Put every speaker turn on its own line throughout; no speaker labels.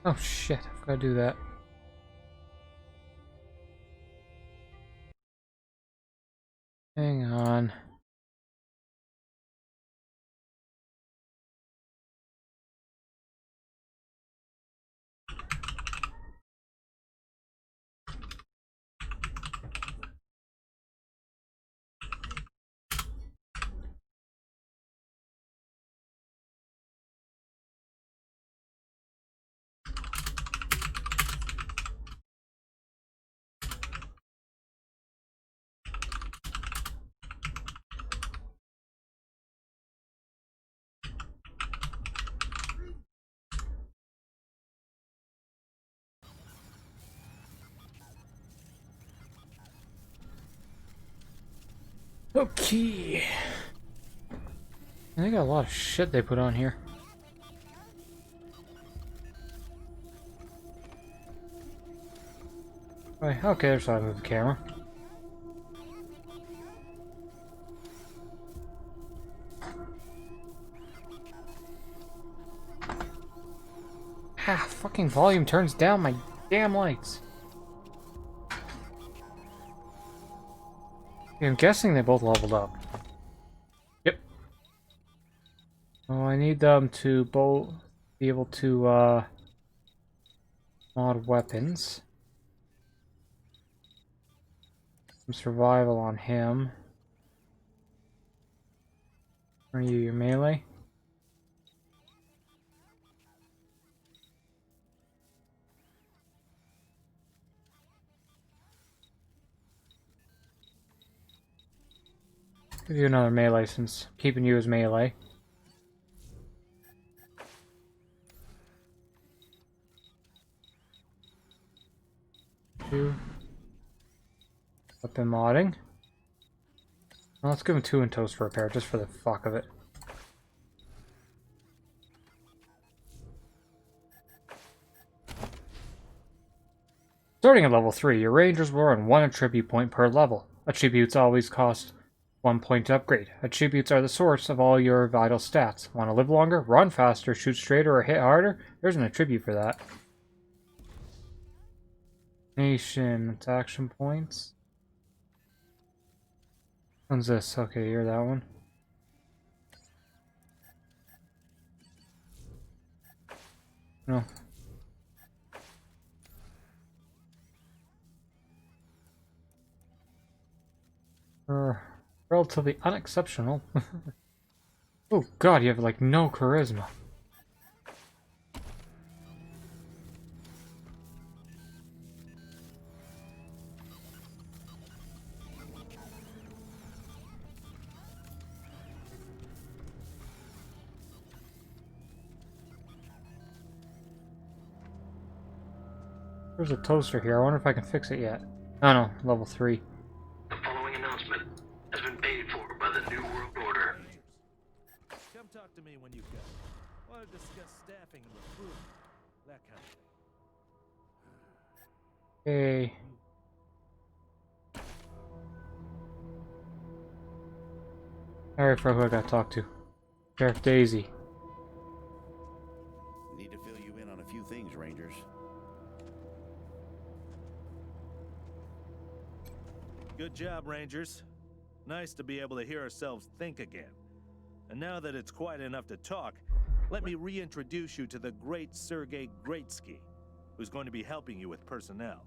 Oh shit, I forgot to do that. Hang on. Okay. They got a lot of shit they put on here. Right, okay, there's how I move the camera. Ah, fucking volume turns down my damn lights. I'm guessing they both leveled up. Yep. Oh, I need them to both be able to, mod weapons. Some survival on him. Are you your melee? Give you another melee since keeping you as melee. Two. Weapon modding. Well, let's give him 2 in toast for repair, just for the fuck of it. Starting at level 3, your rangers will earn 1 attribute point per level. Attributes always cost 1 point to upgrade. Attributes are the source of all your vital stats. Want to live longer, run faster, shoot straighter, or hit harder? There's an attribute for that. Nation, it's action points. What's this? Okay, you're that one. No. Relatively unexceptional. Oh god, you have like no charisma. There's a toaster here. I wonder if I can fix it yet. Oh no, level 3.
The following announcement has been paid for by the New World Order.
Come talk to me when you go. Want to discuss staffing and recruiting, that kind of thing.
Hey. Alright, for who I gotta talk to. Sheriff Daisy.
Need to fill you in on a few things, Rangers.
Good job, Rangers. Nice to be able to hear ourselves think again. And now that it's quiet enough to talk, let me reintroduce you to the great Sergei Greatsky, who's going to be helping you with personnel.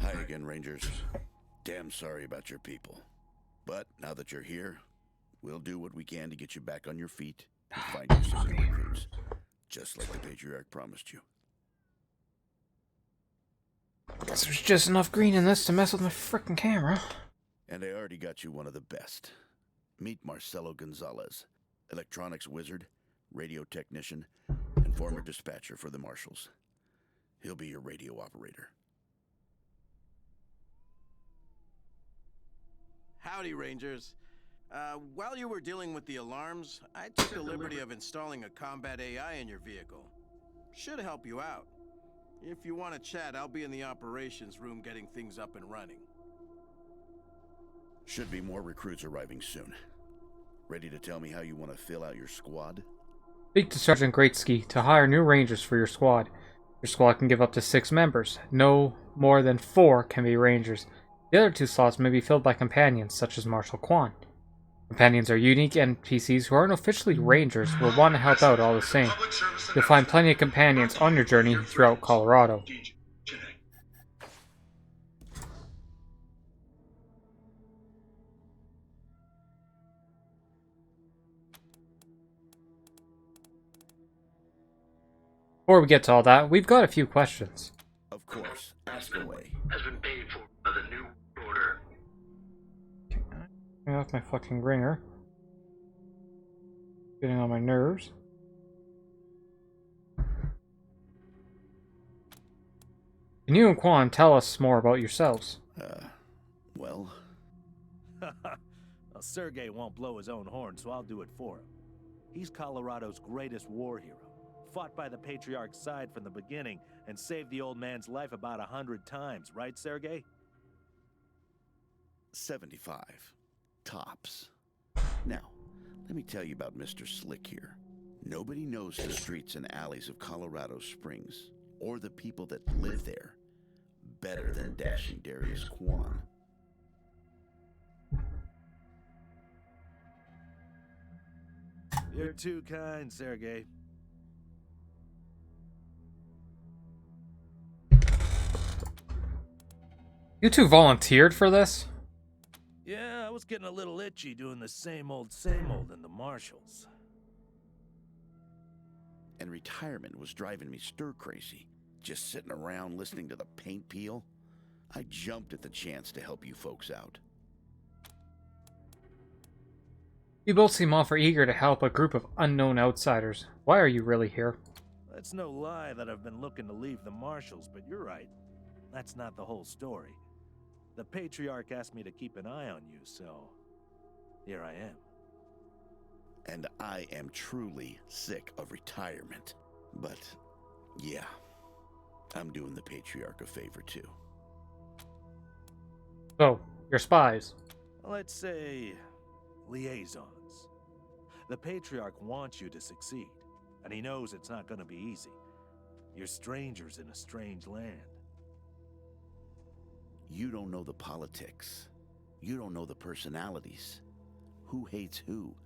Hi again, Rangers. Damn sorry about your people. But now that you're here, we'll do what we can to get you back on your feet and find you some new recruits. Just like the Patriarch promised you.
Guess there's just enough green in this to mess with my frickin' camera.
And I already got you one of the best. Meet Marcelo Gonzalez, electronics wizard, radio technician, and former dispatcher for the Marshals. He'll be your radio operator.
Howdy, Rangers. While you were dealing with the alarms, I took the liberty of installing a combat AI in your vehicle. Should help you out. If you want to chat, I'll be in the operations room getting things up and running.
Should be more recruits arriving soon. Ready to tell me how you want to fill out your squad?
Speak to Sergeant Greatsky to hire new rangers for your squad. Your squad can give up to 6 members. No more than 4 can be rangers. The other 2 slots may be filled by companions, such as Marshal Quan. Companions are unique NPCs who aren't officially rangers but want to help out all the same. You'll find plenty of companions on your journey throughout Colorado. Before we get to all that, we've got a few questions.
Of course, ask away.
Has been paid for by the new order.
Turn off my fucking ringer. Getting on my nerves. Can you and Quan tell us more about yourselves?
Well...
Well, Sergey won't blow his own horn, so I'll do it for him. He's Colorado's greatest war hero. Fought by the Patriarch's side from the beginning and saved the old man's life about 100 times, right, Sergey?
75. Tops. Now, let me tell you about Mr. Slick here. Nobody knows the streets and alleys of Colorado Springs, or the people that live there, better than dashing Darius Quan.
You're too kind, Sergey.
You two volunteered for this?
Yeah, I was getting a little itchy doing the same old in the marshals.
And retirement was driving me stir-crazy. Just sitting around listening to the paint peel. I jumped at the chance to help you folks out.
You both seem awfully eager to help a group of unknown outsiders. Why are you really here?
It's no lie that I've been looking to leave the marshals, but you're right. That's not the whole story. The Patriarch asked me to keep an eye on you, so here I am.
And I am truly sick of retirement. But, yeah, I'm doing the Patriarch a favor too.
So, you're spies.
Let's say liaisons. The Patriarch wants you to succeed, and he knows it's not going to be easy. You're strangers in a strange land.
You don't know the politics. You don't know the personalities. Who hates who?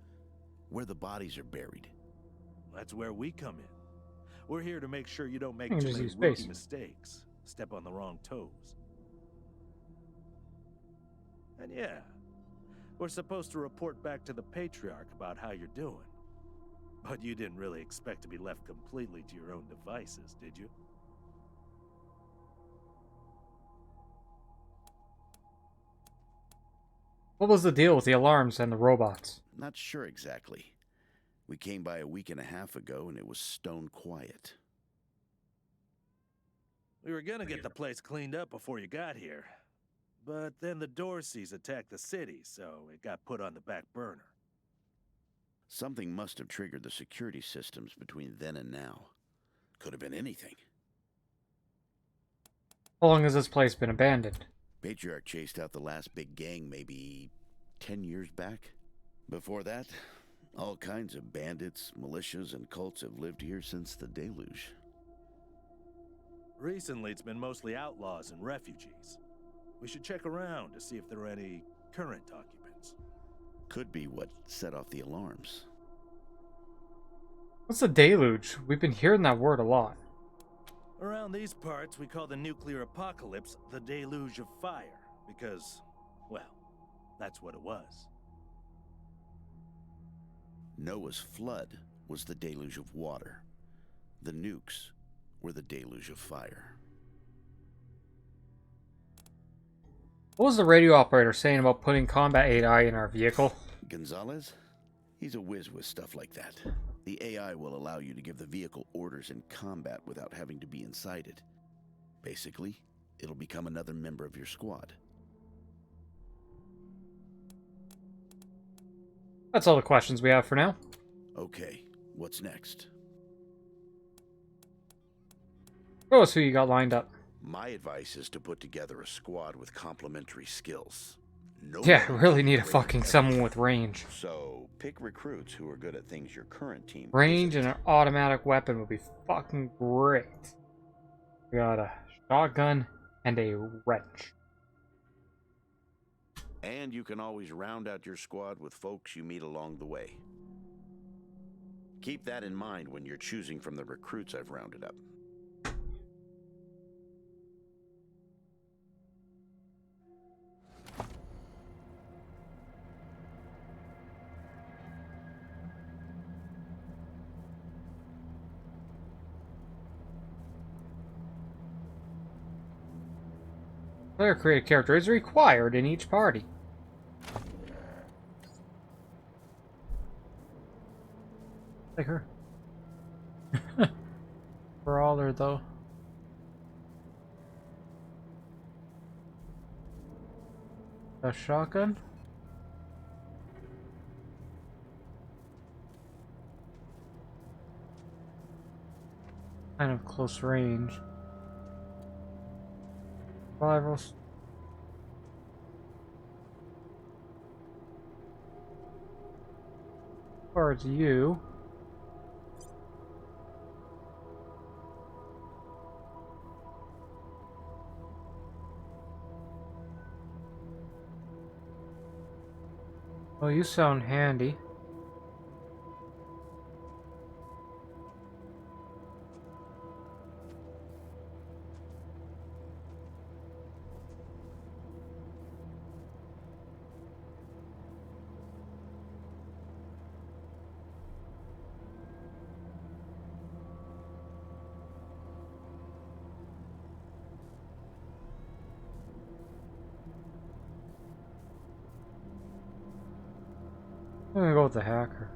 Where the bodies are buried.
That's where we come in. We're here to make sure you don't make
Hmm,
too
just
many
use
rookie
space.
mistakes, step on the wrong toes. And yeah, we're supposed to report back to the Patriarch about how you're doing. But you didn't really expect to be left completely to your own devices, did you?
What was the deal with the alarms and the robots?
Not sure exactly. We came by a week and a half ago and it was stone quiet.
We were gonna get the place cleaned up before you got here. But then the Dorseys attacked the city, so it got put on the back burner.
Something must have triggered the security systems between then and now. Could have been anything.
How long has this place been abandoned?
Patriarch chased out the last big gang maybe 10 years back. Before that, all kinds of bandits, militias, and cults have lived here since the deluge.
Recently, it's been mostly outlaws and refugees. We should check around to see if there are any current occupants.
Could be what set off the alarms.
What's a deluge? We've been hearing that word a lot.
Around these parts, we call the nuclear apocalypse the deluge of fire, because, well, that's what it was.
Noah's flood was the deluge of water. The nukes were the deluge of fire.
What was the radio operator saying about putting combat AI in our vehicle?
Gonzalez? He's a whiz with stuff like that. The AI will allow you to give the vehicle orders in combat without having to be inside it. Basically, it'll become another member of your squad.
That's all the questions we have for now.
Okay, what's next?
Show us who you got lined up.
My advice is to put together a squad with complementary skills.
Yeah, I
Nobody
really
can
need a
great at
fucking someone
everything.
with range.
So, pick recruits who are good at things your current team
Range and
isn't.
an automatic weapon would be fucking great. We got a shotgun and a wrench.
And you can always round out your squad with folks you meet along the way. Keep that in mind when you're choosing from the recruits I've rounded up.
Player created character is required in each party. Like her. Brawler though. A shotgun? Kind of close range. Rivals. Towards you. Oh, you sound handy. I'm gonna go with the hacker.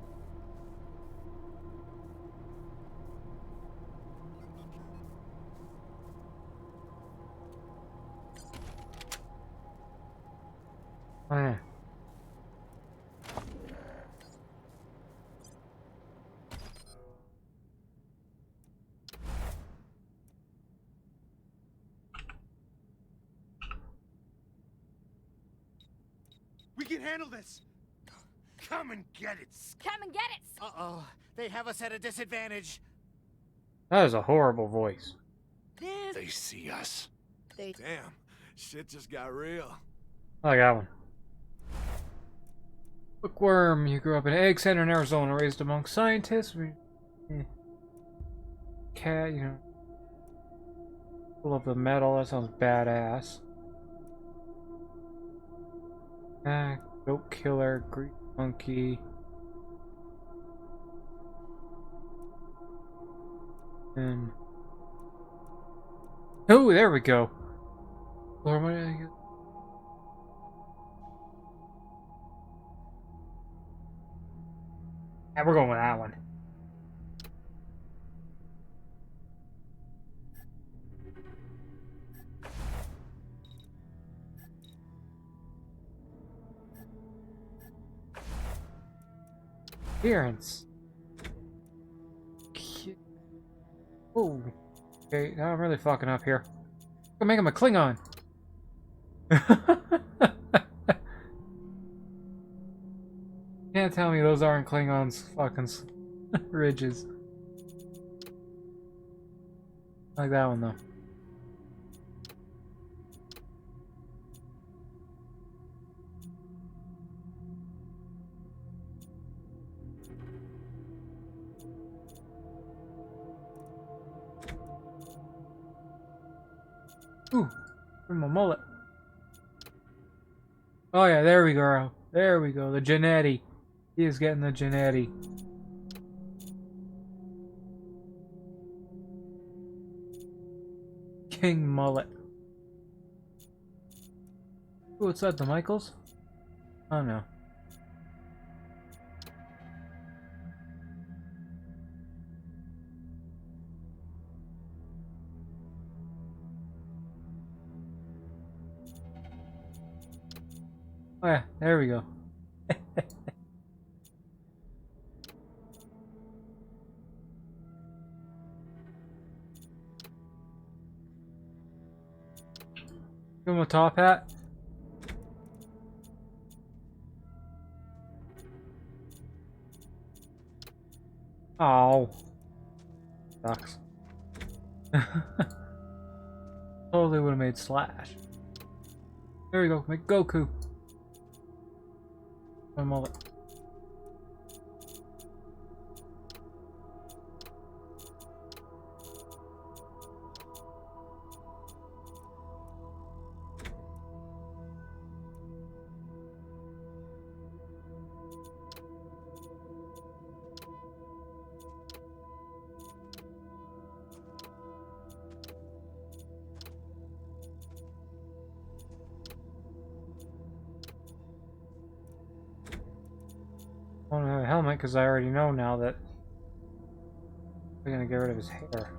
Oh yeah.
We can handle this! Come and get it!
Come and get it!
Uh-oh. They have us at a disadvantage.
That is a horrible voice.
They see us.
They...
Damn. Shit just got real.
I like that one. Bookworm, you grew up in Egg Center in Arizona, raised among scientists. Cat, you know. Full of the metal, that sounds badass. Goat killer, Greek monkey. And oh, there we go. Or what did I get? Yeah, we're going with that one. Appearance. Oh. Okay, now I'm really fucking up here. I'm gonna make him a Klingon. Can't tell me those aren't Klingons' fucking ridges. I like that one though. Ooh, from a mullet. Oh yeah, there we go. There we go. The Genetti. He is getting the Genetti. King mullet. Ooh, what's that? The Michaels? Oh no. Oh yeah, there we go. Give him a top hat. Oh. Sucks. Totally would have made Slash. There we go, make Goku. One moment. I don't have a helmet because I already know now that we're gonna get rid of his hair.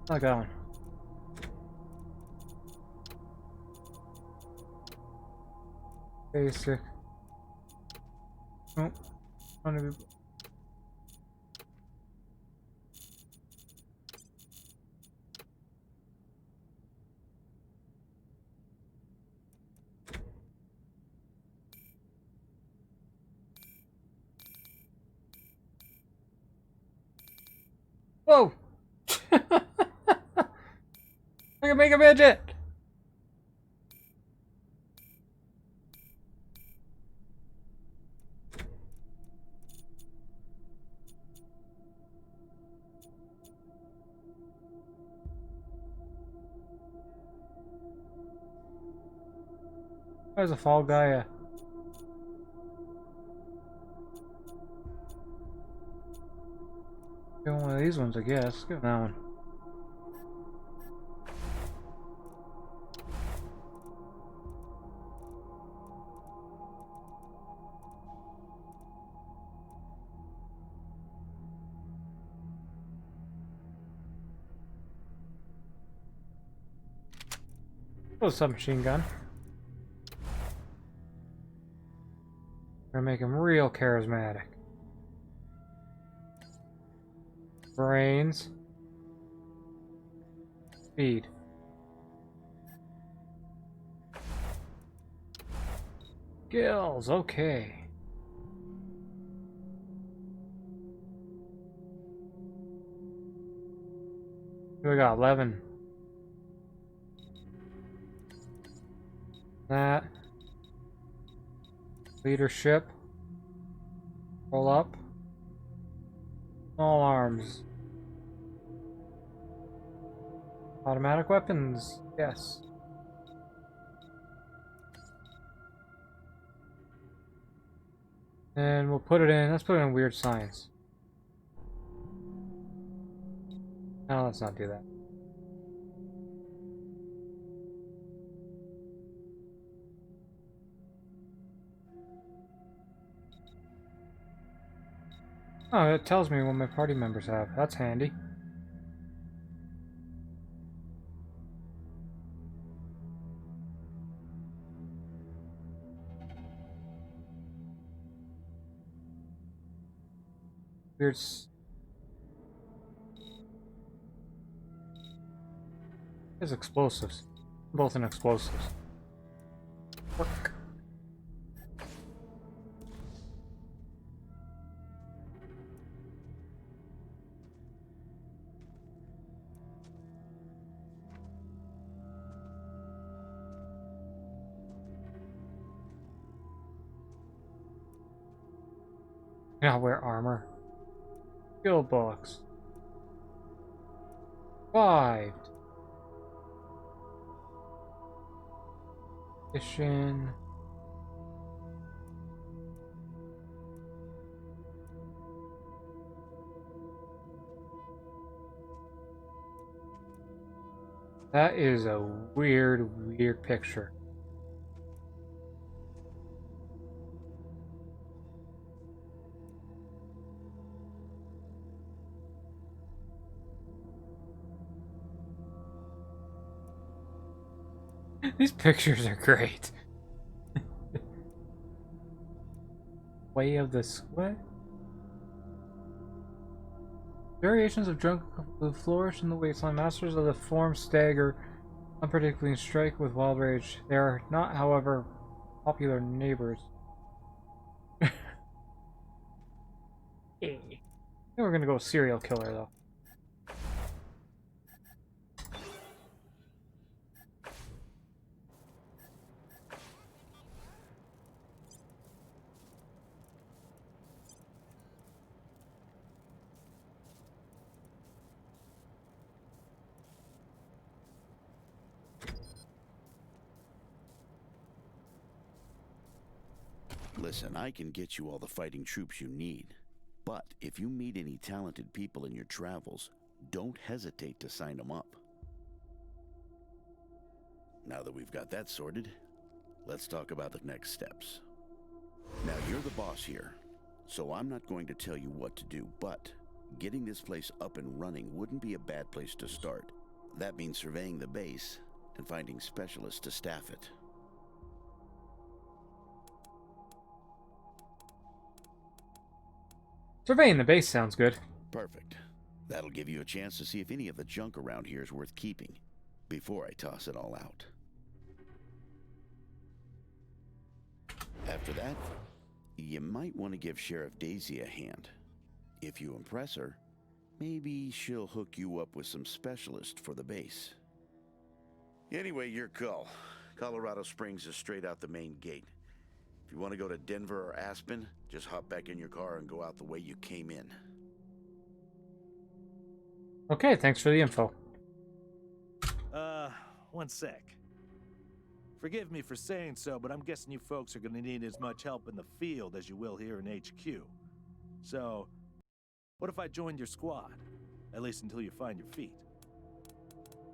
Like that one. Basic. Oh, want to be. Whoa! I can make a midget! There's a fall guy. Give him one of these ones, I guess. Give him that one. Oh, submachine gun. Gonna make him real charismatic. Brains. Speed. Skills, okay. We got 11. That. Leadership. Roll up. Small arms. Automatic weapons. Yes. And we'll put it in. Let's put it in weird science. No, let's not do that. Oh, it tells me what my party members have. That's handy. Weird. It's explosives. Both in explosives. Work. Now wear armor. Skill box. 5. Edition. That is a weird picture. These pictures are great. Way of the Sweat? Variations of drunk will flourish in the Wasteland. Masters of the form stagger unpredictably and strike with wild rage. They are not, however, popular neighbors. I think we're gonna go serial killer though.
Listen, I can get you all the fighting troops you need. But if you meet any talented people in your travels, don't hesitate to sign them up. Now that we've got that sorted, let's talk about the next steps. Now, you're the boss here, so I'm not going to tell you what to do, but getting this place up and running wouldn't be a bad place to start. That means surveying the base and finding specialists to staff it.
Surveying the base sounds good.
Perfect. That'll give you a chance to see if any of the junk around here is worth keeping, before I toss it all out. After that, you might want to give Sheriff Daisy a hand. If you impress her, maybe she'll hook you up with some specialists for the base. Anyway, your call. Colorado Springs is straight out the main gate. If you want to go to Denver or Aspen, just hop back in your car and go out the way you came in.
Okay, thanks for the info.
One sec. Forgive me for saying so, but I'm guessing you folks are gonna need as much help in the field as you will here in HQ. So, what if I joined your squad? At least until you find your feet.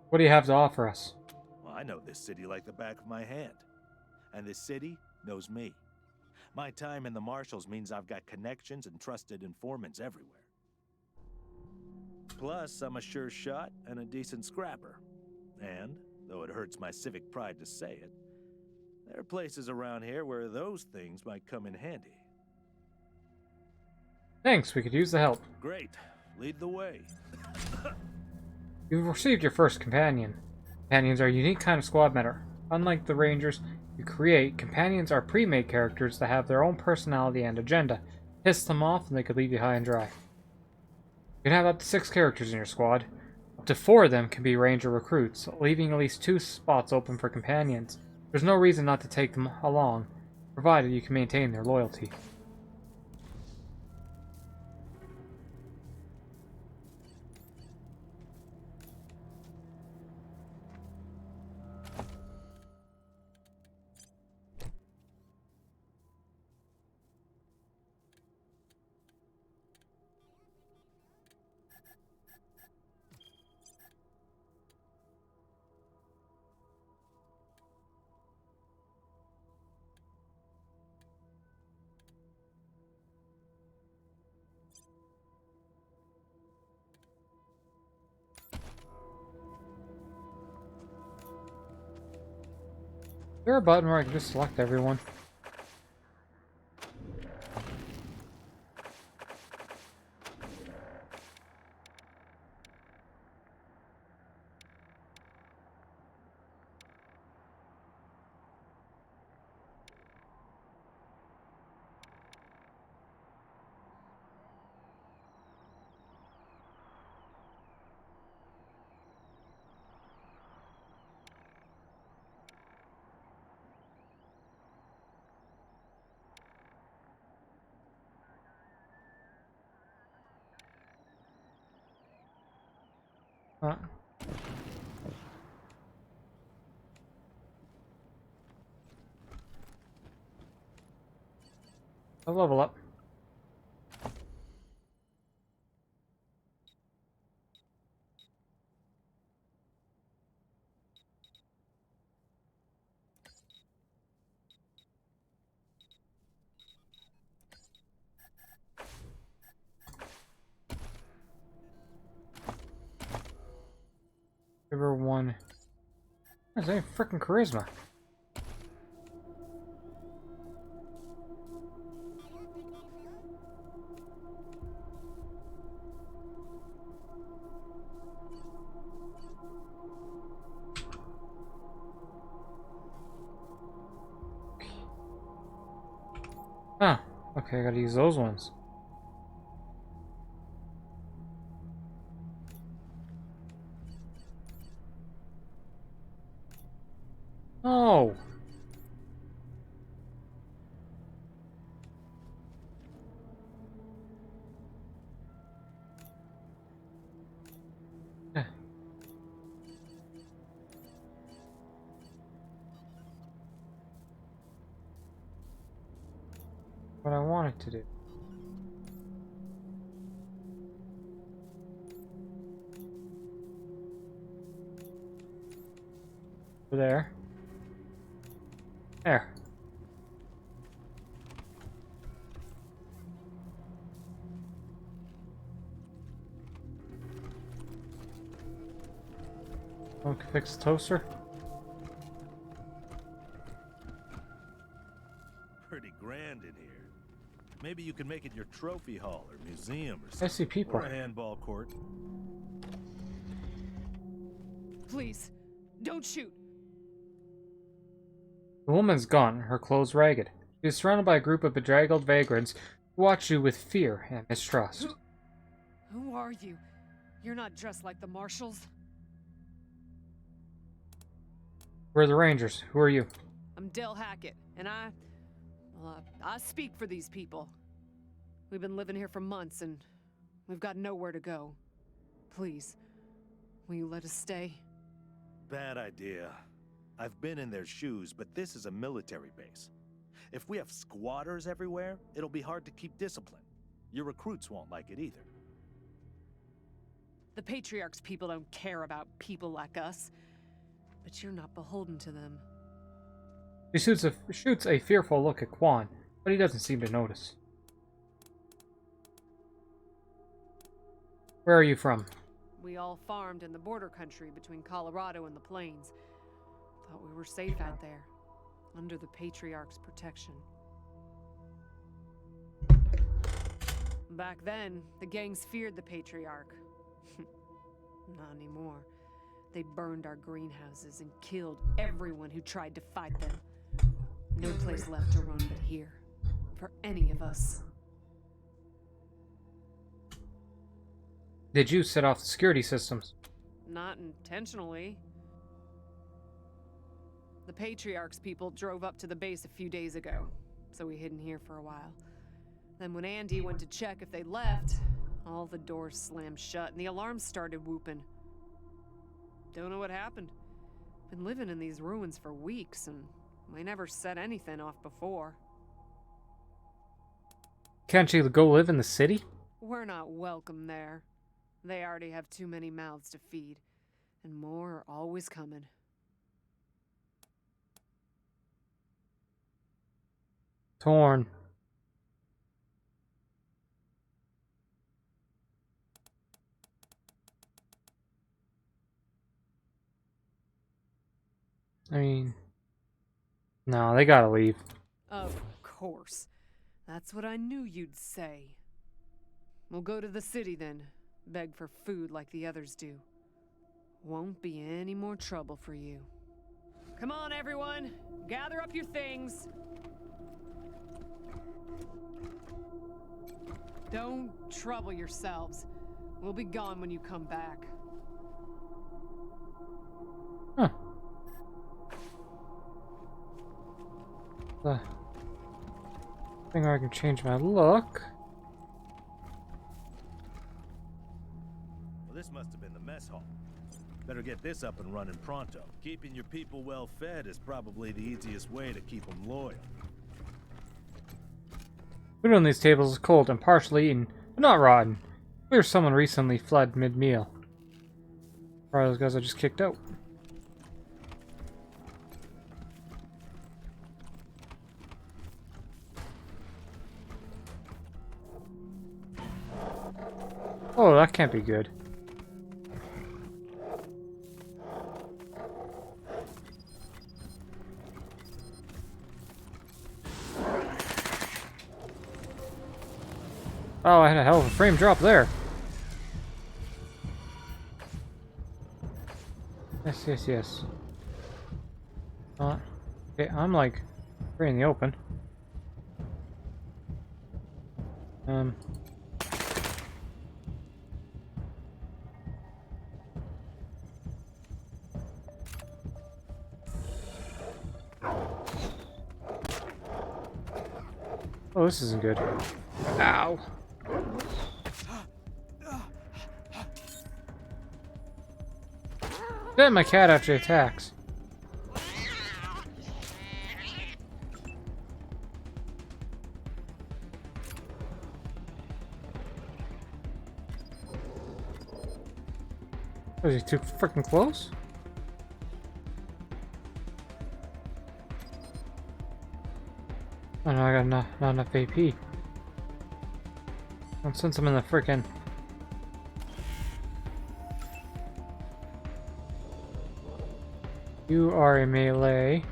What do you have to offer us?
Well, I know this city like the back of my hand. And this city knows me. My time in the Marshals means I've got connections and trusted informants everywhere. Plus, I'm a sure shot and a decent scrapper. And, though it hurts my civic pride to say it, there are places around here where those things might come in handy.
Thanks, we could use the help.
Great. Lead the way.
You've received your first companion. Companions are a unique kind of squad member. Unlike the Rangers you create, companions are pre-made characters that have their own personality and agenda. Piss them off and they could leave you high and dry. You can have up to 6 characters in your squad. Up to 4 of them can be Ranger recruits, leaving at least 2 spots open for companions. There's no reason not to take them along, provided you can maintain their loyalty. Is there a button where I can just select everyone? Huh. I'll level up. Give her 1. That's any freaking charisma. Okay, I gotta use those ones. Oh! Eh. What I wanted to do. Over there. There. Someone can fix the toaster.
Pretty grand in here. Maybe you can make it your trophy hall or museum or
I
something.
see people.
Or a handball court.
Please, don't shoot.
The woman's gone, her clothes ragged. She is surrounded by a group of bedraggled vagrants who watch you with fear and mistrust.
Who are you? You're not dressed like the marshals.
We're the Rangers. Who are you?
I'm Del Hackett, and I speak for these people. We've been living here for months, and we've got nowhere to go. Please, will you let us stay?
Bad idea. I've been in their shoes, but this is a military base. If we have squatters everywhere, it'll be hard to keep discipline. Your recruits won't like it either.
The Patriarch's people don't care about people like us, but you're not beholden to them.
He shoots a fearful look at Quan, but he doesn't seem to notice. Where are you from?
We all farmed in the border country between Colorado and the plains. Thought we were safe out there, under the Patriarch's protection. Back then, the gangs feared the Patriarch. Not anymore. They burned our greenhouses and killed everyone who tried to fight them. No place left to run but here, for any of us.
Did you set off the security systems?
Not intentionally. The Patriarch's people drove up to the base a few days ago, so we hid in here for a while. Then when Andy went to check if they left, all the doors slammed shut and the alarms started whooping. Don't know what happened. Been living in these ruins for weeks, and we never set anything off before.
Can't you go live in the city?
We're not welcome there. They already have too many mouths to feed, and more are always coming.
Torn. I mean, no, they gotta leave.
Of course. That's what I knew you'd say. We'll go to the city then. Beg for food like the others do. Won't be any more trouble for you. Come on, everyone. Gather up your things. Don't trouble yourselves. We'll be gone when you come back.
Huh. The thing where I can change my look.
Well, this must have been the mess hall. Better get this up and running pronto. Keeping your people well fed is probably the easiest way to keep them loyal.
Food on these tables is cold and partially eaten, but not rotten. Clear someone recently fled mid-meal. Probably those guys I just kicked out. Oh, that can't be good. Oh, I had a hell of a frame drop there. Yes, yes, yes. Okay, I'm like, very in the open. Oh, this isn't good. Ow. Get my cat after attacks. Was he too freaking close? Oh no, I got not enough AP. And since I'm in the freaking... You are a melee.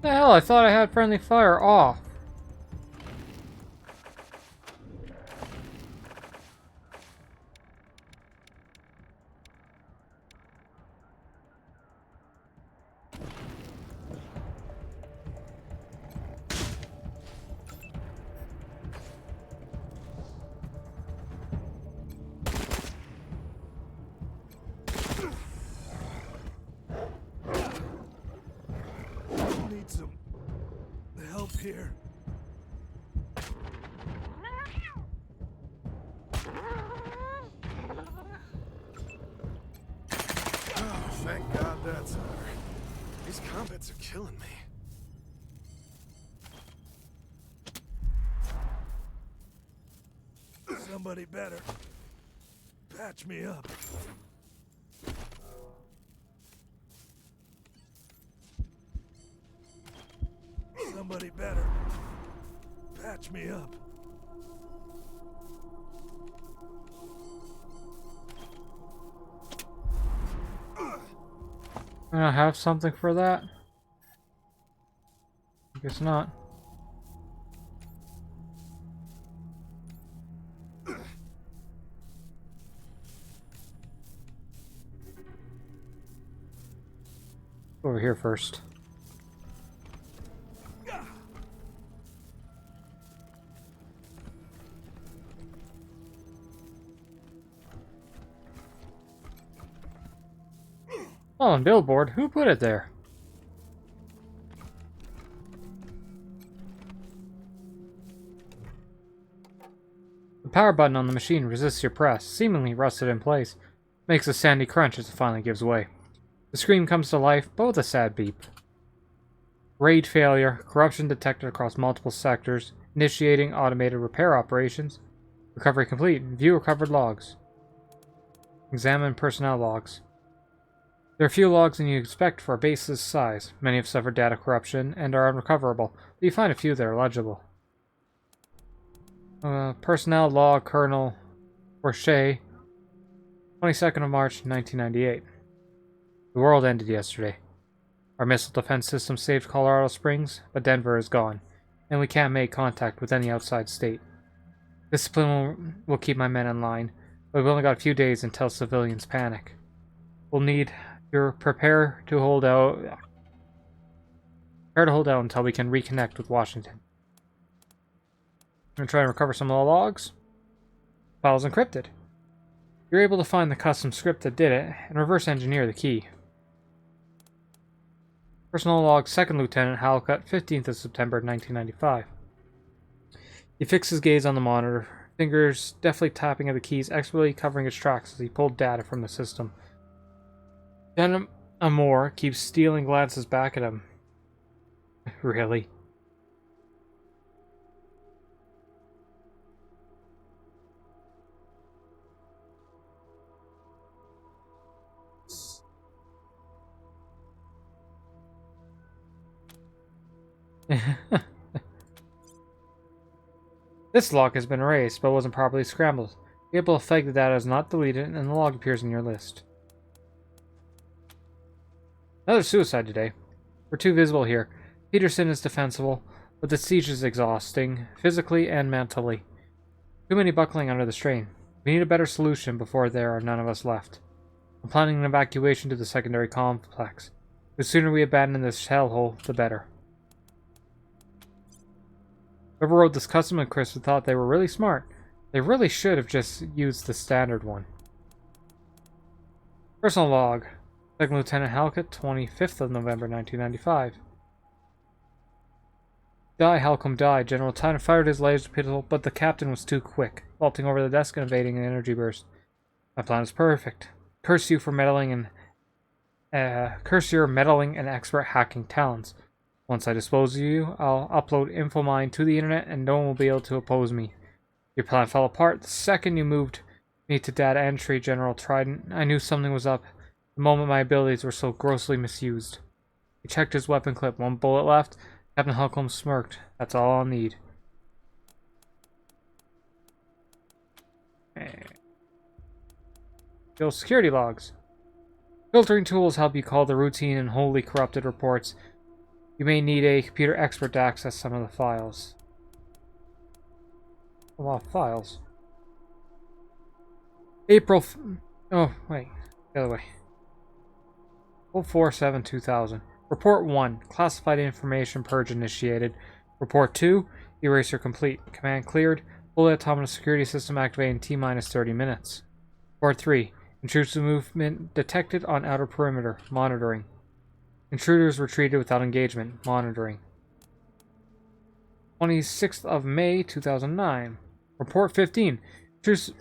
The hell, I thought I had friendly fire off.
Need some help here. Oh, thank God that's over. These combats are killing me. Somebody better patch me up. Somebody better patch me up.
I don't have something for that. I guess not. Over here first. Oh, and billboard. Who put it there? The power button on the machine resists your press, seemingly rusted in place. Makes a sandy crunch as it finally gives way. The screen comes to life, but with a sad beep. RAID failure, corruption detected across multiple sectors, initiating automated repair operations. Recovery complete. View recovered logs. Examine personnel logs. There are fewer logs than you expect for a base this size. Many have suffered data corruption and are unrecoverable, but you find a few that are legible. Personnel log Colonel Roche, 22nd of March, 1998. The world ended yesterday. Our missile defense system saved Colorado Springs, but Denver is gone, and we can't make contact with any outside state. Discipline will keep my men in line, but we've only got a few days until civilians panic. We'll need your prepare to hold out until we can reconnect with Washington. I'm gonna try and recover some of the logs. File's encrypted. You're able to find the custom script that did it and reverse engineer the key. Personal log 2nd Lieutenant Halcutt, 15th of September 1995. He fixed his gaze on the monitor, fingers deftly tapping at the keys, expertly covering his tracks as he pulled data from the system. Then Amor keeps stealing glances back at him. Really? This log has been erased, but wasn't properly scrambled. The able effect the data is not deleted, and the log appears in your list. Another suicide today. We're too visible here. Peterson is defensible, but the siege is exhausting, physically and mentally. Too many buckling under the strain. We need a better solution before there are none of us left. I'm planning an evacuation to the secondary complex. The sooner we abandon this hellhole, the better. Whoever wrote this custom and Chris thought they were really smart. They really should have just used the standard one. Personal log. Second Lieutenant Halkett, 25th of November, 1995. Die, Halcombe, die. General Tyner fired his laser pistol, but the captain was too quick, vaulting over the desk and evading an energy burst. My plan is perfect. Curse you for meddling and curse your meddling and expert hacking talents. Once I dispose of you, I'll upload InfoMine to the internet and no one will be able to oppose me. Your plan fell apart the second you moved me to data entry, General Trident. I knew something was up the moment my abilities were so grossly misused. He checked his weapon clip. 1 bullet left. Captain Halcombe smirked. That's all I'll need. Build security logs. Filtering tools help you call the routine and wholly corrupted reports. You may need a computer expert to access some of the files. A lot of files. Oh, wait. The other way. 047-2000. Report 1. Classified information purge initiated. Report 2. Eraser complete. Command cleared. Fully autonomous security system activated in T-minus 30 minutes. Report 3. Intrusive movement detected on outer perimeter. Monitoring. Intruders retreated without engagement. Monitoring. 26th of May, 2009. Report 15. Intrusive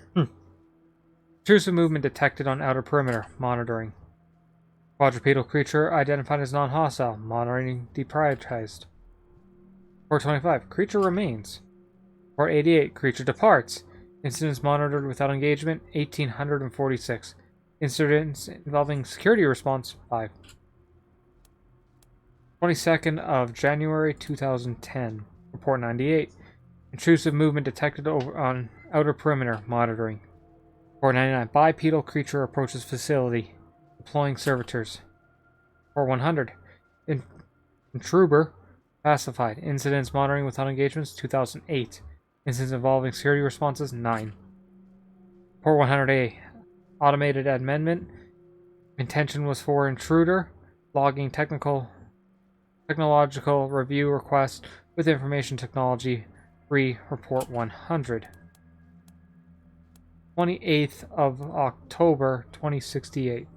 movement detected on outer perimeter. Monitoring. Quadrupedal creature identified as non-hostile. Monitoring deprioritized. Report 25. Creature remains. Report 88. Creature departs. Incidents monitored without engagement. 1,846. Incidents involving security response. 5. 22nd of January 2010. Report 98. Intrusive movement detected on outer perimeter. Monitoring. Report 99. Bipedal creature approaches facility. Deploying servitors. Report 100. Intruber pacified. Incidents monitoring without engagements. 2008. Incidents involving security responses. 9. Report 100A. Automated amendment. Intention was for intruder. Logging technological review request with information technology. Report 100. 28th of October 2068.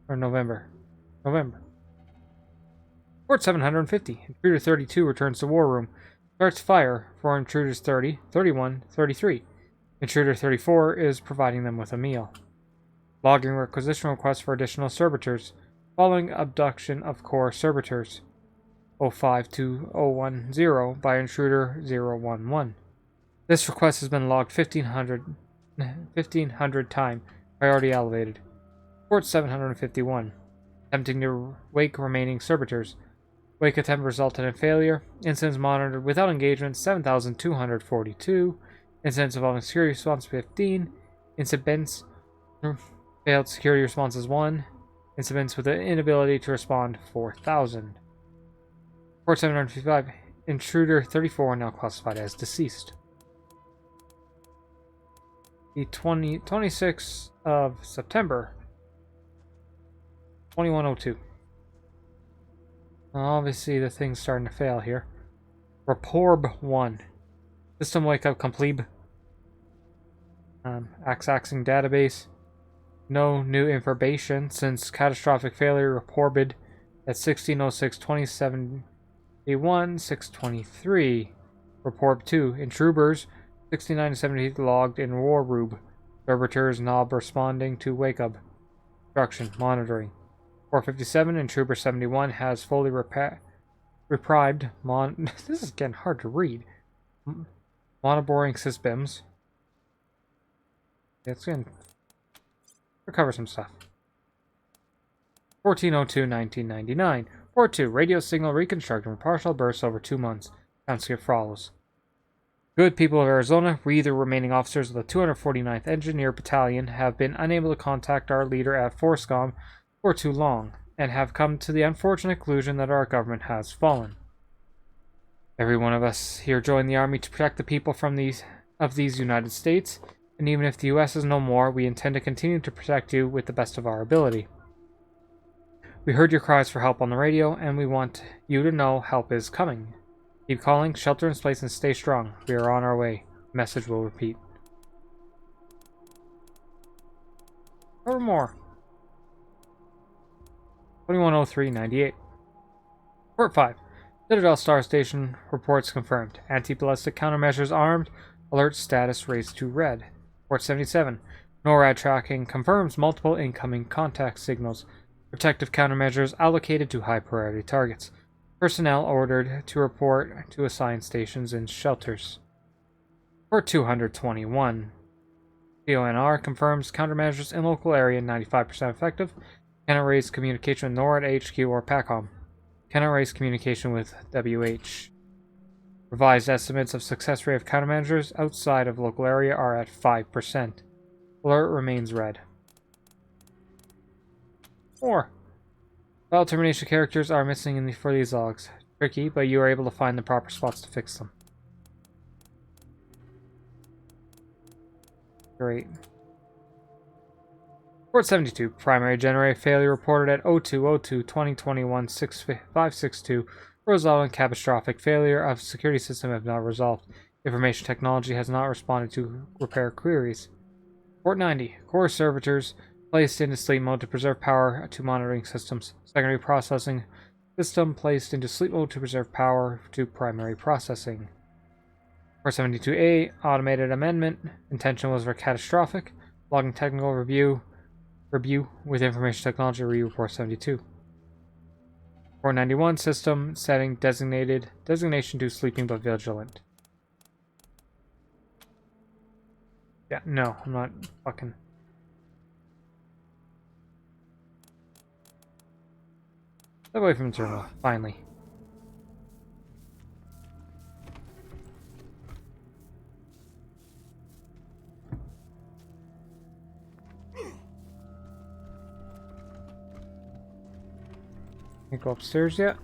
Or November. Report 750. Intruder 32 returns to war room. Starts fire for intruders 30, 31, 33. Intruder 34 is providing them with a meal. Logging requisition request for additional servitors. Following abduction of core servitors. 052010 by intruder 011. This request has been logged 1500 times. Priority elevated. Report 751. Attempting to wake remaining servitors. Wake attempt resulted in failure. Incidents monitored without engagement 7,242. Incidents involving security response 15. Incidents failed security responses 1. Incidents with the inability to respond 4,000. Report 755. Intruder 34 now classified as deceased. The 26th of September 2102. Obviously the thing's starting to fail here. Reporb 1. System wake up complete. Accessing database. No new information since catastrophic failure reported at 1606-27A1-623. Report 2. Intruders 69 to 70 logged in war room. Servitors knob responding to wake up. Instruction monitoring. 457. Intruder 71 has fully reprived this is getting hard to read. Monoboring systems. It's going to recover some stuff. 1402-1999. Report 2. Radio signal reconstruction for partial bursts over 2 months. Timeskip follows. Good people of Arizona, we, the remaining officers of the 249th Engineer Battalion, have been unable to contact our leader at Forscom for too long, and have come to the unfortunate conclusion that our government has fallen. Every one of us here joined the army to protect the people from these United States, and even if the US is no more, we intend to continue to protect you with the best of our ability. We heard your cries for help on the radio, and we want you to know help is coming. Keep calling, shelter in place, and stay strong. We are on our way. Message will repeat. Or more. 2103-98. Report 5. Citadel Star Station reports confirmed. Anti-ballistic countermeasures armed. Alert status raised to red. Report 77. NORAD tracking confirms multiple incoming contact signals. Protective countermeasures allocated to high priority targets. Personnel ordered to report to assigned stations and shelters. Report 221. CONR confirms countermeasures in local area 95% effective. Cannot raise communication with NORAD HQ or PACOM. Cannot raise communication with WH. Revised estimates of success rate of countermeasures outside of local area are at 5%. Alert remains red. 4. File termination characters are missing for these logs. Tricky, but you are able to find the proper spots to fix them. Great. Report 72. Primary generator failure reported at 02/02/2021-6562. Result in catastrophic failure of security system have not resolved. Information technology has not responded to repair queries. Report 90. Core servitors placed into sleep mode to preserve power to monitoring systems. Secondary processing system placed into sleep mode to preserve power to primary processing. Report 72A. Automated amendment. Intention was for catastrophic. Logging technical review with information technology report 72. 491 system setting designation to sleeping but vigilant. Yeah, no, I'm not fucking. Step away from the terminal, finally. Can't go upstairs yet.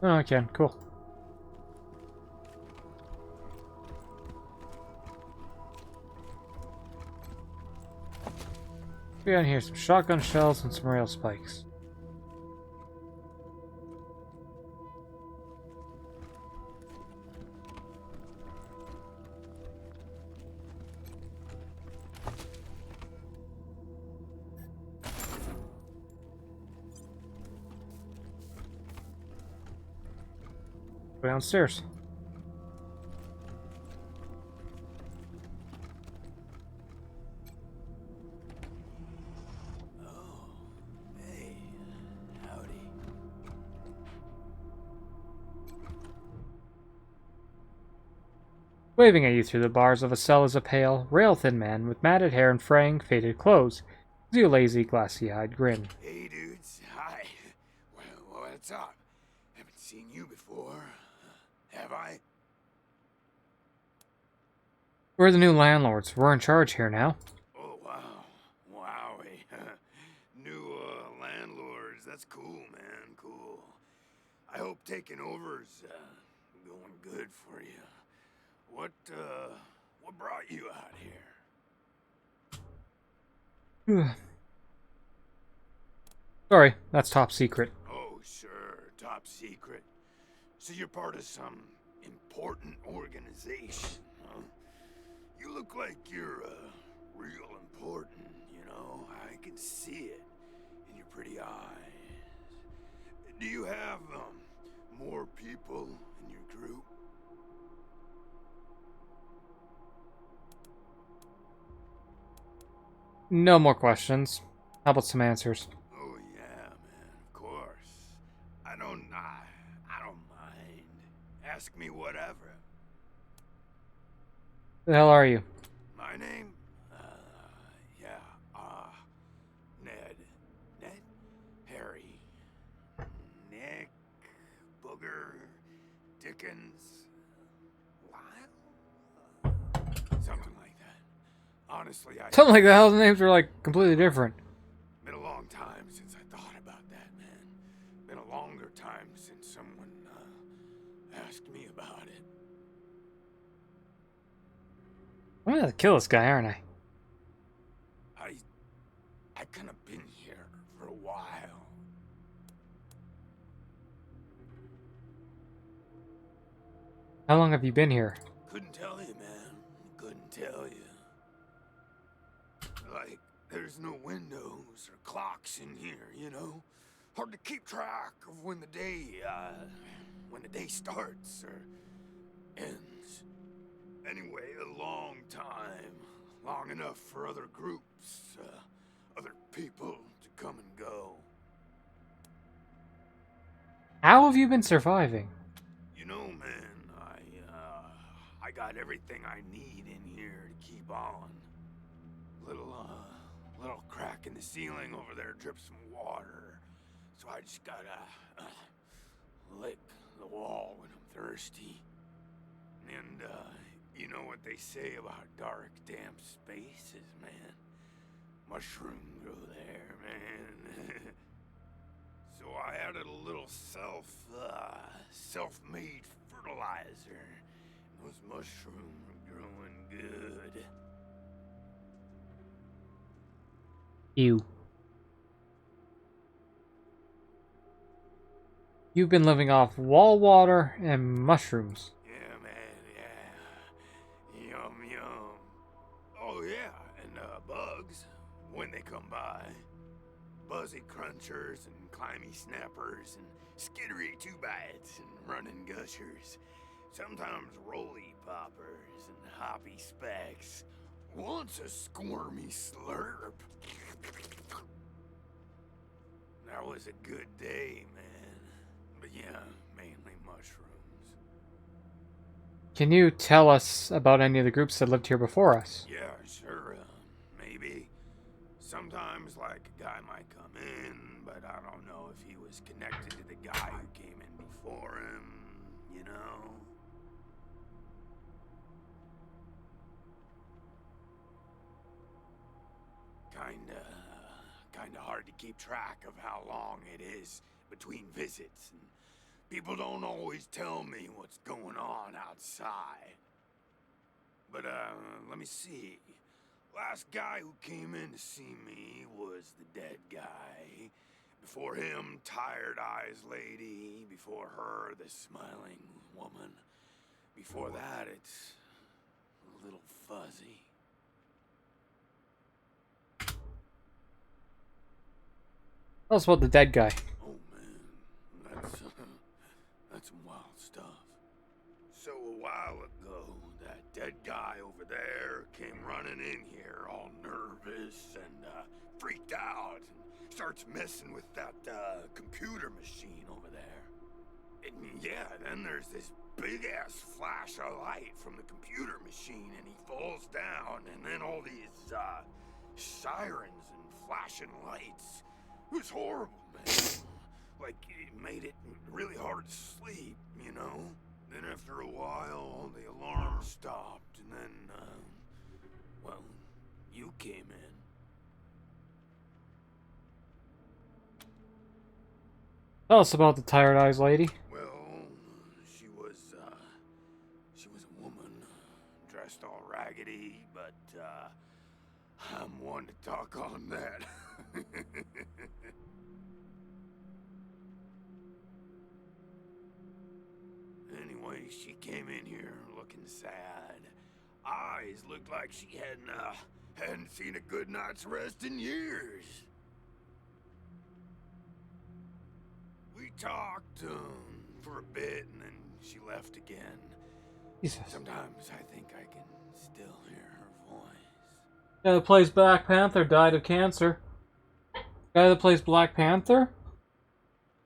Oh, I can. Cool. We got here some shotgun shells and some rail spikes. Go downstairs.
Hey, howdy.
Waving at you through the bars of a cell is a pale, rail-thin man with matted hair and fraying, faded clothes. Gives you a lazy, glassy-eyed grin.
Hey, dudes. Hi. Well, what's up? Haven't seen you before. Have I?
We're the new landlords. We're in charge here now.
Oh, wow. Wowie. New, landlords. That's cool, man. Cool. I hope taking over's, going good for you. What brought you out here?
Sorry, that's top secret.
Oh, sure. Top secret. So you're part of some important organization, huh? You look like you're, real important, you know? I can see it in your pretty eyes. Do you have, more people in your group?
No more questions. How about some answers?
Oh, yeah, man, of course. I don't mind. Ask me whatever.
Who the hell are you?
My name? Ned. Harry. Nick. Booger. Dickens. Lyle? Something like that. honestly,
Something like the hell's names were like completely different.
been a long time since I thought about that, man. Been a longer time since someone asked me about it.
I'm gonna kill this guy, aren't I?
I kind of been here for a while.
How long have you been here?
Couldn't tell you, man. Couldn't tell you. Like, there's no windows or clocks in here, you know? Hard to keep track of when the day starts or ends. Anyway, a long time. Long enough for other groups, other people to come and go.
How have you been surviving?
You know, man, I got everything I need in here to keep on. Little crack in the ceiling over there drips some water. So I just gotta lick the wall when I'm thirsty. And, you know what they say about dark, damp spaces, man. Mushroom grow there, man. So I added a little self-made fertilizer. Those mushrooms are growing good.
You've been living off wall water and mushrooms.
Yeah, man, yeah. Yum, yum. Oh, yeah, and bugs, when they come by. Buzzy crunchers and climby snappers and skittery two-bites and running gushers. Sometimes roly poppers and hoppy specks. Once a squirmy slurp. That was a good day, man. But yeah, mainly mushrooms.
Can you tell us about any of the groups that lived here before us?
Yeah, sure, maybe. Sometimes, like, a guy might come in, but I don't know if he was connected to the guy who came in before him, you know? Kinda hard to keep track of how long it is between visits, and people don't always tell me what's going on outside. But, let me see. Last guy who came in to see me was the dead guy. Before him, Tired Eyes Lady. Before her, the Smiling Woman. Before that, it's a little fuzzy.
Tell us about the dead guy.
Oh man, that's some wild stuff. So a while ago, that dead guy over there came running in here all nervous and freaked out and starts messing with that computer machine over there. And yeah, then there's this big ass flash of light from the computer machine and he falls down and then all these sirens and flashing lights. It was horrible, man. Like, it made it really hard to sleep, you know? Then after a while, the alarm stopped, and then, well, you came in.
Tell us about the Tired Eyes Lady.
Well, she was a woman, dressed all raggedy, but, I'm one to talk on that. Anyway, she came in here looking sad. Eyes looked like she hadn't seen a good night's rest in years. We talked for a bit and then she left again.
Jesus.
Sometimes I think I can still hear her voice.
Guy that plays Black Panther died of cancer. Guy that plays Black Panther?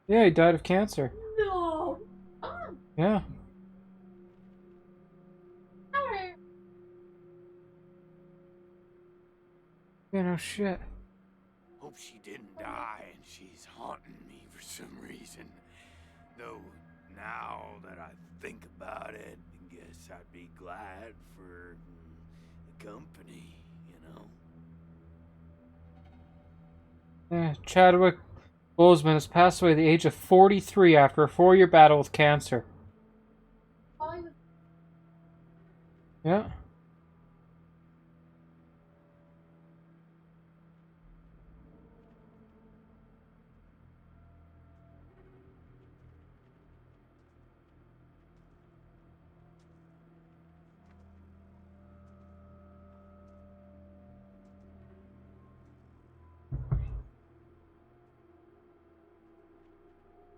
Yeah, he died of cancer.
No.
Yeah. Yeah, no shit.
Hope she didn't die and she's haunting me for some reason. Though, now that I think about it, I guess I'd be glad for the company, you know?
Chadwick Boseman has passed away at the age of 43 after a 4-year battle with cancer. Yeah.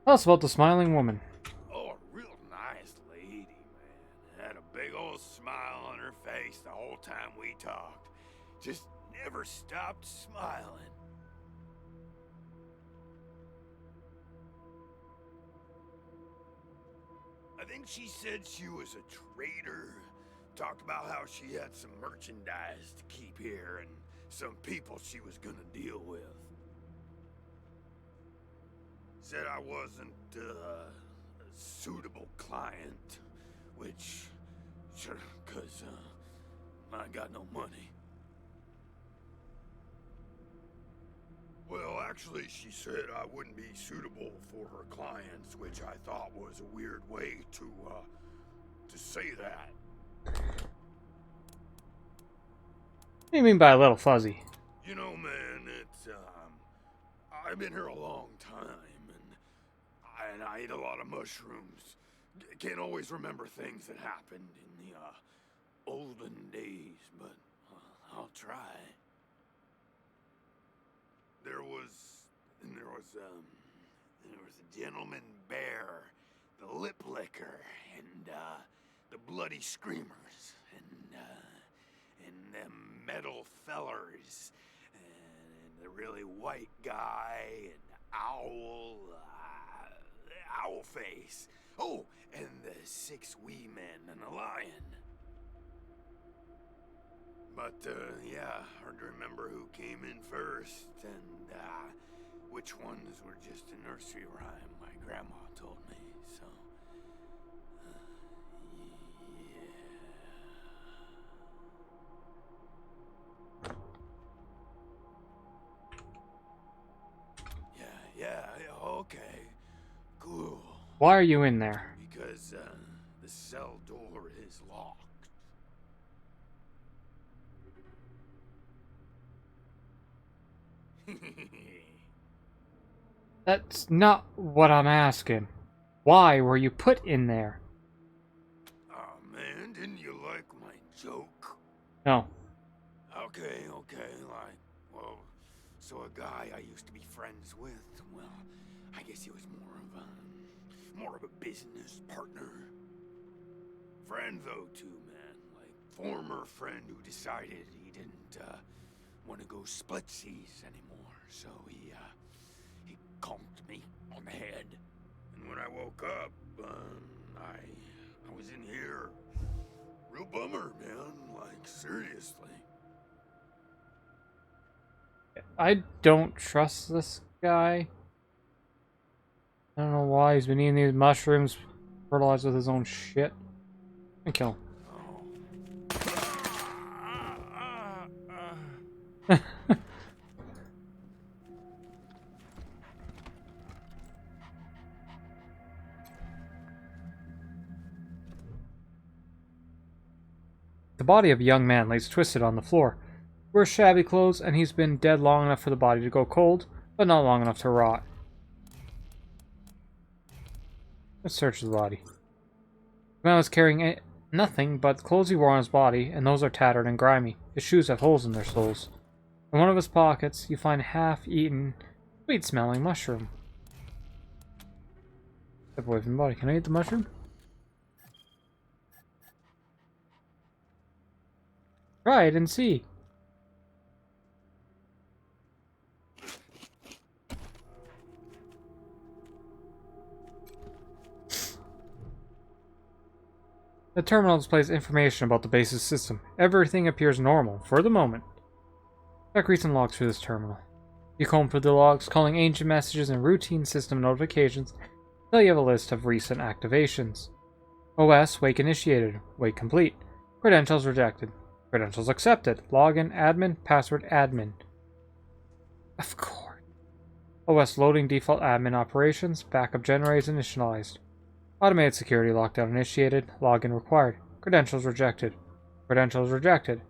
Tell us about the smiling woman.
Oh, a real nice lady, man. Had a big old smile on her face the whole time we talked. Just never stopped smiling. I think she said she was a trader. Talked about how she had some merchandise to keep here and some people she was gonna deal with. Said I wasn't a suitable client, which, sure, cause I got no money. Well, actually, she said I wouldn't be suitable for her clients, which I thought was a weird way to say that.
What do you mean by a little fuzzy?
You know, man, it's, I've been here a long time, and I eat a lot of mushrooms. Can't always remember things that happened in the, olden days, but I'll try. There was a gentleman bear, the lip licker, and, the bloody screamers, and them metal fellers, and the really white guy, and owl face. Oh, and the 6 wee men and a lion. But, yeah, hard to remember who came in first, and, which ones were just a nursery rhyme my grandma told me, so, yeah, okay, cool.
Why are you in there?
Because, the cell door is locked.
That's not what I'm asking. Why were you put in there?
Oh man, didn't you like my joke?
No.
Okay, like, well, so a guy I used to be friends with, well, I guess he was more of a business partner. Friend though too, man, like former friend who decided he didn't, want to go splitsies anymore, so he conked me on the head. And when I woke up, I was in here. Real bummer, man, like, seriously.
I don't trust this guy. I don't know why he's been eating these mushrooms, fertilized with his own shit. And kill him. The body of a young man lays twisted on the floor. He wears shabby clothes, and he's been dead long enough for the body to go cold, but not long enough to rot. Let's search the body. The man was carrying nothing but the clothes he wore on his body, and those are tattered and grimy. His shoes have holes in their soles. In one of his pockets, you find half-eaten, sweet-smelling mushroom. Step away from the body. Can I eat the mushroom? Try it and see. The terminal displays information about the base's system. Everything appears normal, for the moment. Check recent logs for this terminal. You comb through the logs, calling ancient messages and routine system notifications until you have a list of recent activations. OS, wake initiated. Wake complete. Credentials rejected. Credentials accepted. Login, admin, password, admin. Of course. OS loading default admin operations. Backup generators initialized. Automated security lockdown initiated. Login required. Credentials rejected. Credentials rejected.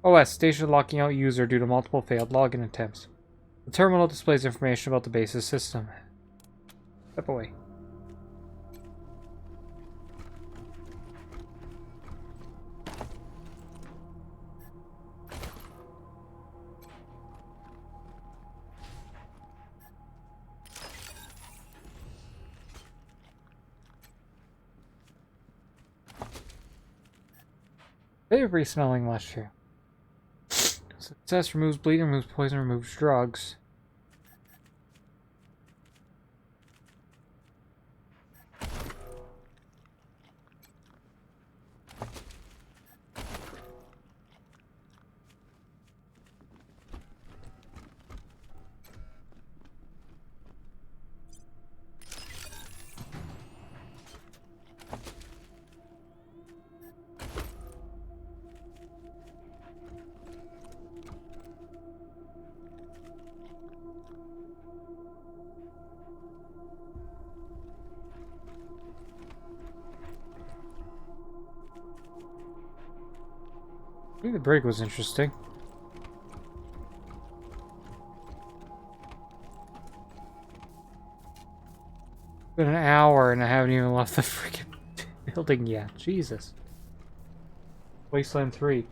OS station locking out user due to multiple failed login attempts. The terminal displays information about the base's system. Step away. They're re-smelling last year. Success removes bleeding, removes poison, removes drugs. I think the break was interesting. It's been an hour and I haven't even left the freaking building yet. Jesus. Wasteland 3.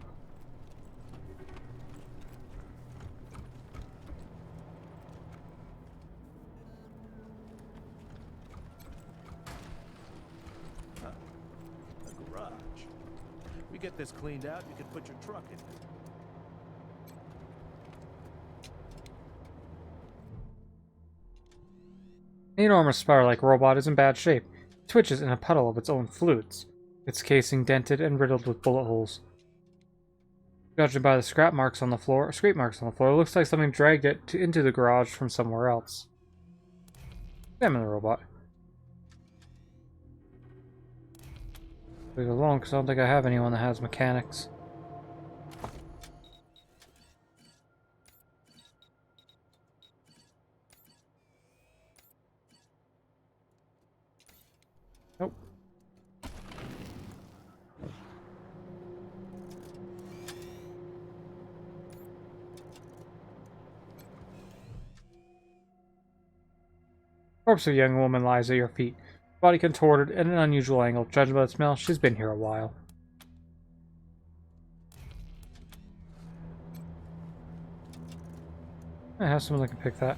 A garage. We get this cleaned out, you can put your truck in it.
The enormous spider-like robot is in bad shape. It twitches in a puddle of its own fluids. Its casing dented and riddled with bullet holes. Judging by the scrape marks on the floor, it looks like something dragged it into the garage from somewhere else. Examine the robot. Leave it alone, because I don't think I have anyone that has mechanics. Nope. Corpse of a young woman lies at your feet. Body contorted at an unusual angle. Judging by the smell, she's been here a while. I have someone that can pick that.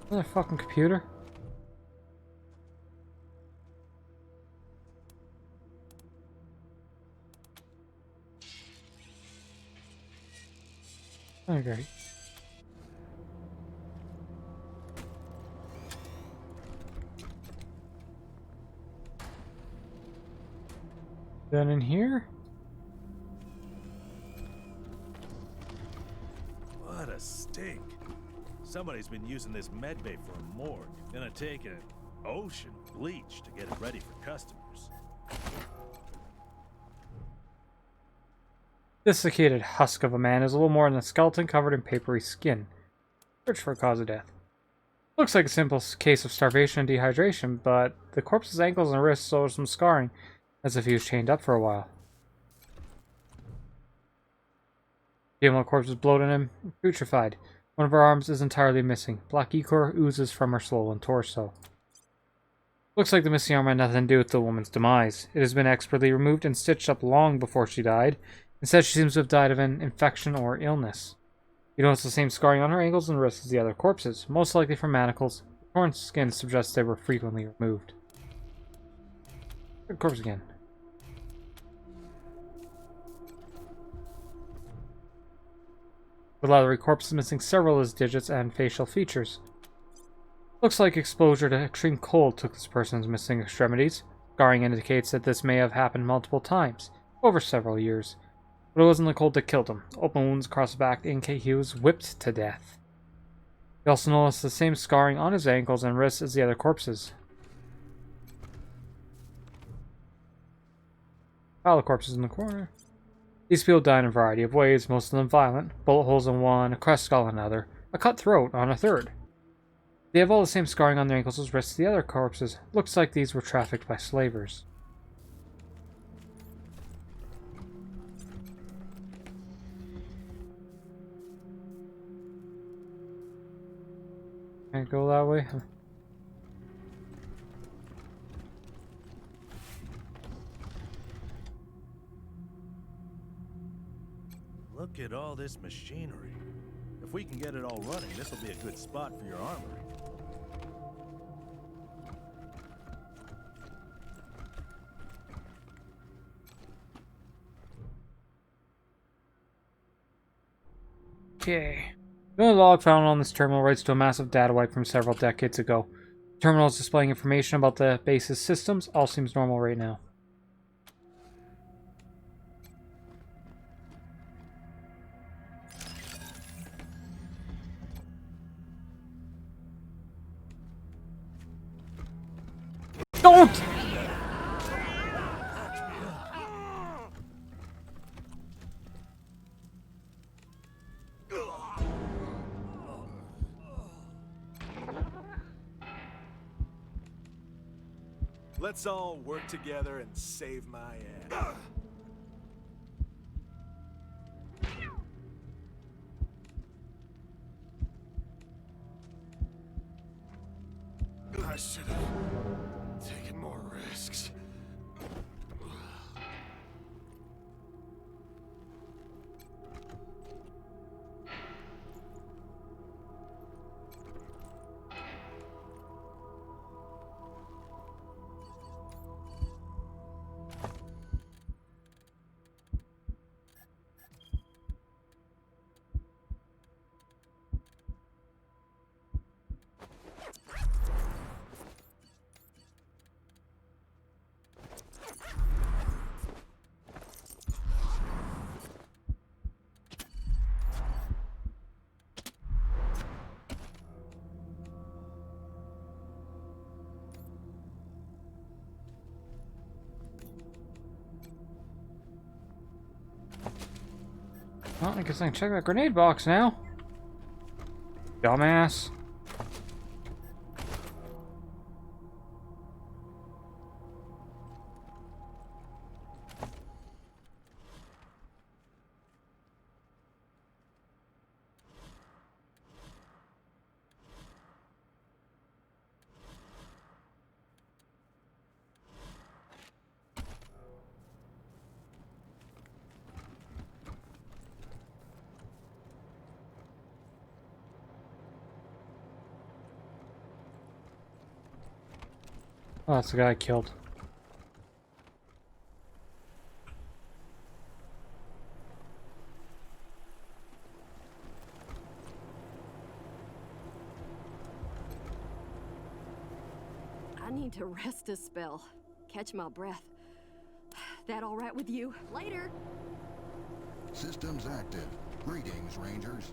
Another fucking computer? Okay. Then in here?
What a stink. Somebody's been using this medbay for a morgue. Gonna take an ocean bleach to get it ready for customers.
This desiccated husk of a man is a little more than a skeleton covered in papery skin. Search for a cause of death. Looks like a simple case of starvation and dehydration, but the corpse's ankles and wrists show some scarring, as if he was chained up for a while. The animal corpse is bloated and putrefied. One of her arms is entirely missing. Black ichor oozes from her swollen torso. Looks like the missing arm had nothing to do with the woman's demise. It has been expertly removed and stitched up long before she died. Instead, she seems to have died of an infection or illness. You notice the same scarring on her ankles and wrists as the other corpses, most likely from manacles. The torn skin suggests they were frequently removed. Good corpse again. The leathery corpse is missing several of his digits and facial features. Looks like exposure to extreme cold took this person's missing extremities. Scarring indicates that this may have happened multiple times, over several years. But it wasn't the cold that killed him. Open wounds across the back indicate he was whipped to death. You also notice the same scarring on his ankles and wrists as the other corpses. Pile of corpses in the corner. These people died in a variety of ways, most of them violent. Bullet holes in one, a crushed skull on another, a cut throat on a third. They have all the same scarring on their ankles as wrists as the other corpses. Looks like these were trafficked by slavers. Can't go that way?
Look at all this machinery. If we can get it all running, this will be a good spot for your armory.
Okay. The only log found on this terminal relates to a massive data wipe from several decades ago. The terminal is displaying information about the base's systems. All seems normal right now. Don't!
Let's all work together and save my ass.
I should have taken more risks.
Well, I guess I can check that grenade box now. Dumbass. Oh, that's the guy I killed.
I need to rest a spell. Catch my breath. That all right with you? Later.
Systems active. Greetings, Rangers.